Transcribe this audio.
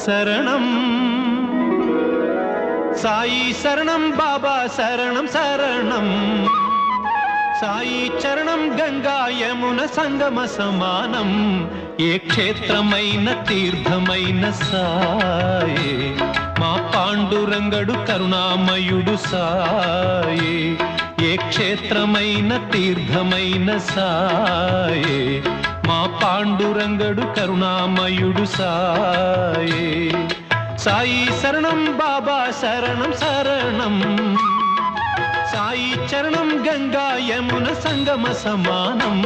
శరణం సాయి శరణం బాబా శరణం శరణం సాయి చరణం గంగా యమున సంగమ సమానం ఏ క్షేత్రమైన తీర్థమైన సాయే మా పాండురంగడు కరుణామయుడు సాయే ఏ క్షేత్రమైన తీర్థమైన సాయే మా పాండురంగడు కరుణామయుడు సాయే సాయి శరణం బాబా శరణం శరణం సాయి చరణం గంగా యమున సంగమ సమానం